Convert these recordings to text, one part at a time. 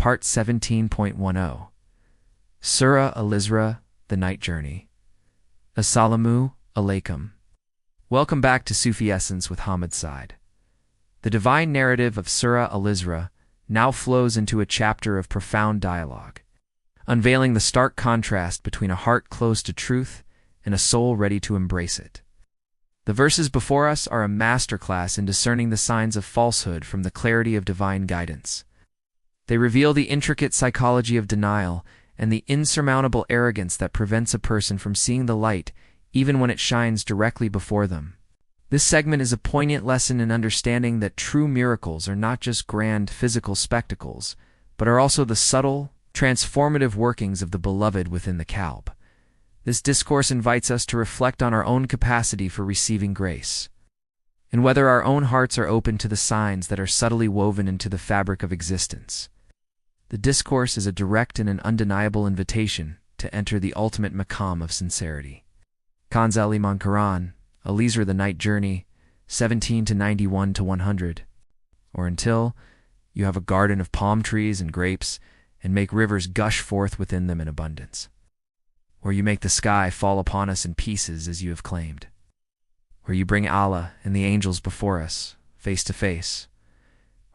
Part 17.10. Surah Al-Isra, the Night Journey. Assalamu alaikum. Welcome back to Sufi Essence with Hammad Syed. The divine narrative of Surah Al-Isra now flows into a chapter of profound dialogue, unveiling the stark contrast between a heart closed to truth and a soul ready to embrace it. The verses before us are a masterclass in discerning the signs of falsehood from the clarity of divine guidance. They reveal the intricate psychology of denial and the insurmountable arrogance that prevents a person from seeing the light even when it shines directly before them. This segment is a poignant lesson in understanding that true miracles are not just grand physical spectacles, but are also the subtle, transformative workings of the beloved within the Kalb. This discourse invites us to reflect on our own capacity for receiving grace, and whether our own hearts are open to the signs that are subtly woven into the fabric of existence. The discourse is a direct and an undeniable invitation to enter the ultimate maqam of sincerity. Kanzal Iman Quran, Al-Isra the Night Journey, 17-91-100. Or until you have a garden of palm trees and grapes, and make rivers gush forth within them in abundance. Or you make the sky fall upon us in pieces as you have claimed. Or you bring Allah and the angels before us, face to face.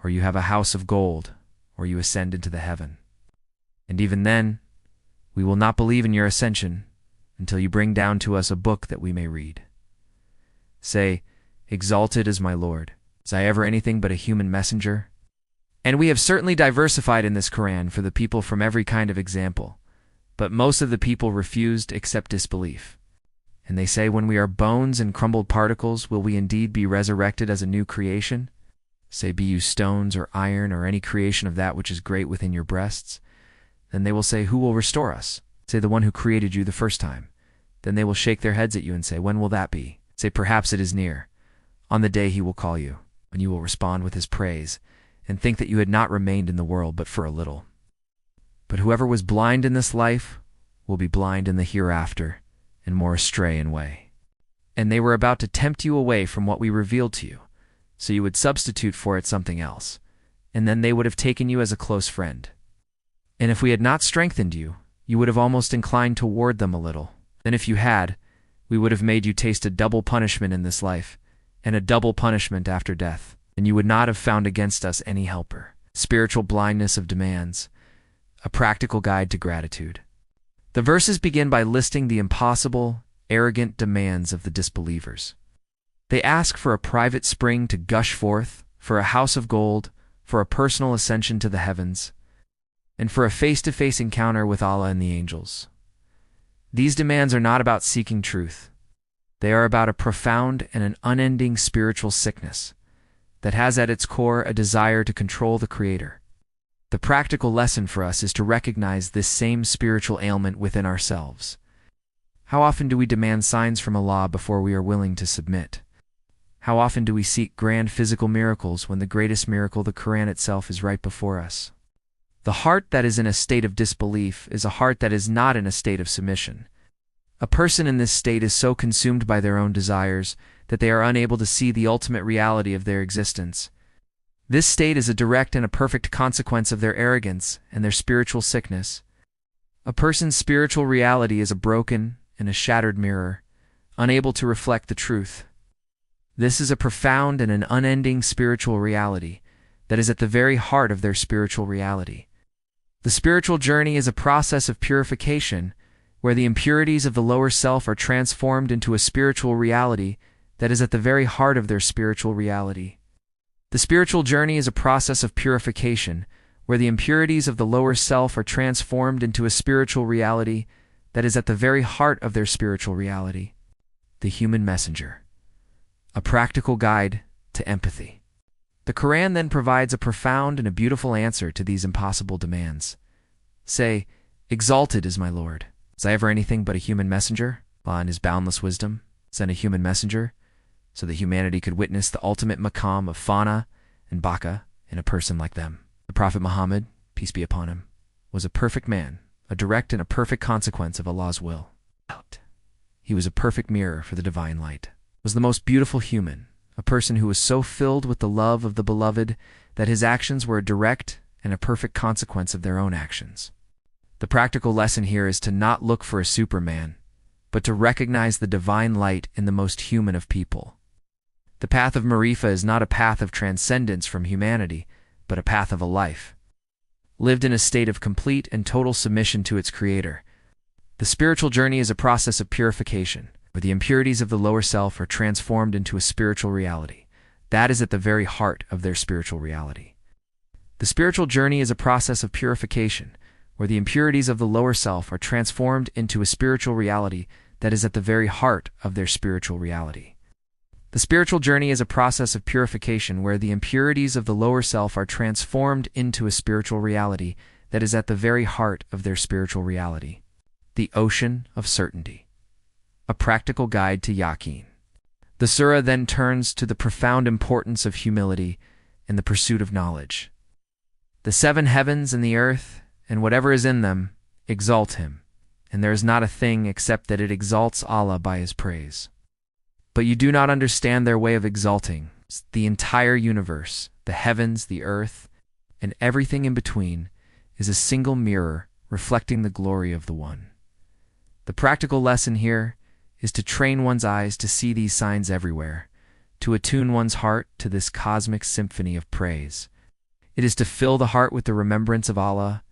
Or you have a house of gold, or you ascend into the heaven. And even then, we will not believe in your ascension until you bring down to us a book that we may read. Say, exalted is my Lord. Was I ever anything but a human messenger? And we have certainly diversified in this Quran for the people from every kind of example, but most of the people refused except disbelief. And they say, when we are bones and crumbled particles, will we indeed be resurrected as a new creation? Say, be you stones or iron or any creation of that which is great within your breasts? Then they will say, who will restore us? Say, the one who created you the first time. Then they will shake their heads at you and say, when will that be? Say, perhaps it is near. On the day he will call you, when you will respond with his praise, and think that you had not remained in the world but for a little. But whoever was blind in this life will be blind in the hereafter, and more astray in way. And they were about to tempt you away from what we revealed to you, so you would substitute for it something else, and then they would have taken you as a close friend. And if we had not strengthened you, you would have almost inclined toward them a little. Then if you had, we would have made you taste a double punishment in this life, and a double punishment after death, and you would not have found against us any helper. Spiritual blindness of demands, a practical guide to gratitude. The verses begin by listing the impossible, arrogant demands of the disbelievers. They ask for a private spring to gush forth, for a house of gold, for a personal ascension to the heavens, and for a face-to-face encounter with Allah and the angels. These demands are not about seeking truth. They are about a profound and an unending spiritual sickness that has at its core a desire to control the Creator. The practical lesson for us is to recognize this same spiritual ailment within ourselves. How often do we demand signs from Allah before we are willing to submit? How often do we seek grand physical miracles when the greatest miracle, the Quran itself, is right before us? The heart that is in a state of disbelief is a heart that is not in a state of submission. A person in this state is so consumed by their own desires that they are unable to see the ultimate reality of their existence. This state is a direct and a perfect consequence of their arrogance and their spiritual sickness. A person's spiritual reality is a broken and a shattered mirror, unable to reflect the truth. This is a profound and an unending spiritual reality that is at the very heart of their spiritual reality. The spiritual journey is a process of purification where the impurities of the lower self are transformed into a spiritual reality that is at the very heart of their spiritual reality. The spiritual journey is a process of purification where the impurities of the lower self are transformed into a spiritual reality that is at the very heart of their spiritual reality. The human messenger. A practical guide to empathy. The Quran then provides a profound and a beautiful answer to these impossible demands. Say, exalted is my Lord. Was I ever anything but a human messenger? Allah in his boundless wisdom sent a human messenger so that humanity could witness the ultimate maqam of Fana and Baka in a person like them. The Prophet Muhammad, peace be upon him, was a perfect man, a direct and a perfect consequence of Allah's will. He was a perfect mirror for the divine light. Was the most beautiful human, a person who was so filled with the love of the beloved that his actions were a direct and a perfect consequence of their own actions. The practical lesson here is to not look for a Superman, but to recognize the divine light in the most human of people. The path of Marifa is not a path of transcendence from humanity, but a path of a life lived in a state of complete and total submission to its creator. The spiritual journey is a process of purification, where the impurities of the lower self are transformed into a spiritual reality. That is at the very heart of their spiritual reality. The spiritual journey is a process of purification, where the impurities of the lower self are transformed into a spiritual reality that is at the very heart of their spiritual reality. The spiritual journey is a process of purification where the impurities of the lower self are transformed into a spiritual reality that is at the very heart of their spiritual reality. The Ocean of Certainty. A practical guide to yaqeen. The surah then turns to the profound importance of humility and the pursuit of knowledge. The seven heavens and the earth, and whatever is in them, exalt him, and there is not a thing except that it exalts Allah by his praise. But you do not understand their way of exalting. The entire universe, the heavens, the earth, and everything in between, is a single mirror reflecting the glory of the One. The practical lesson here is to train one's eyes to see these signs everywhere, to attune one's heart to this cosmic symphony of praise. It is to fill the heart with the remembrance of Allah,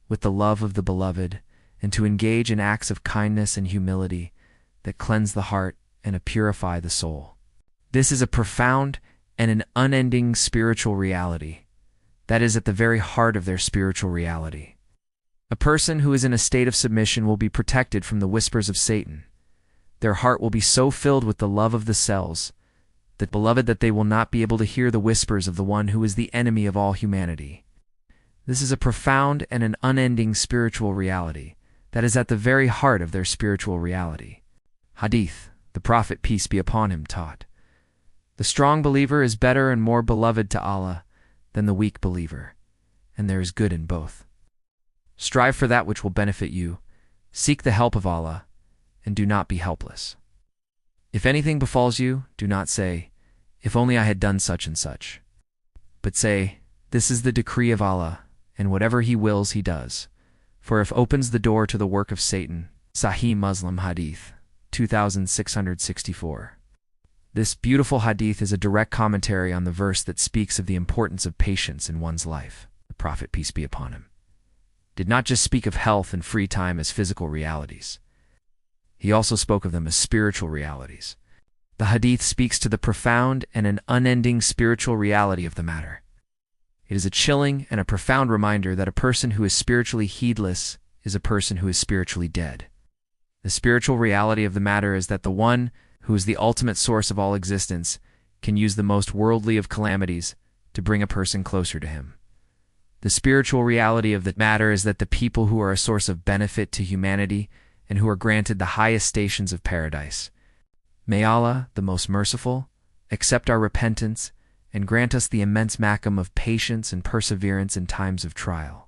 with the love of the Beloved, and to engage in acts of kindness and humility that cleanse the heart and purify the soul. This is a profound and an unending spiritual reality that is at the very heart of their spiritual reality. A person who is in a state of submission will be protected from the whispers of Satan. Their heart will be so filled with the love of the cells, that Beloved, that they will not be able to hear the whispers of the one who is the enemy of all humanity. This is a profound and an unending spiritual reality that is at the very heart of their spiritual reality. Hadith. The Prophet, peace be upon him, taught, "The strong believer is better and more beloved to Allah than the weak believer, and there is good in both. Strive for that which will benefit you, seek the help of Allah, and do not be helpless. If anything befalls you, do not say, 'If only I had done such and such,' but say, 'This is the decree of Allah, and whatever He wills He does, for if opens the door to the work of Satan.'" Sahih Muslim Hadith 2664. This beautiful hadith is a direct commentary on the verse that speaks of the importance of patience in one's life. The Prophet, peace be upon him, did not just speak of health and free time as physical realities. He also spoke of them as spiritual realities. The hadith speaks to the profound and an unending spiritual reality of the matter. It is a chilling and a profound reminder that a person who is spiritually heedless is a person who is spiritually dead. The spiritual reality of the matter is that the One, who is the ultimate source of all existence, can use the most worldly of calamities to bring a person closer to Him. The spiritual reality of the matter is that the people who are a source of benefit to humanity and who are granted the highest stations of paradise. May Allah, the most merciful, accept our repentance and grant us the immense makam of patience and perseverance in times of trial.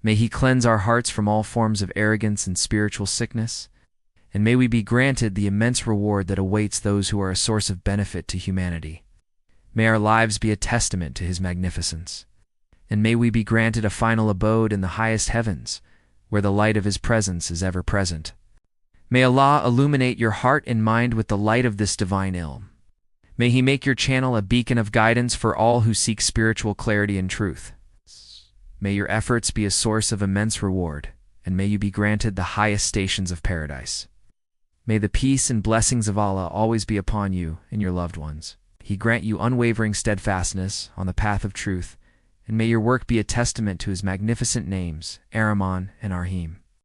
May He cleanse our hearts from all forms of arrogance and spiritual sickness, and may we be granted the immense reward that awaits those who are a source of benefit to humanity. May our lives be a testament to His magnificence, and may we be granted a final abode in the highest heavens, where the light of His presence is ever present. May Allah illuminate your heart and mind with the light of this divine ilm. May He make your channel a beacon of guidance for all who seek spiritual clarity and truth. May your efforts be a source of immense reward, and may you be granted the highest stations of paradise. May the peace and blessings of Allah always be upon you and your loved ones. He grant you unwavering steadfastness on the path of truth, and may your work be a testament to His magnificent names, Ar-Rahman and Ar-Rahim.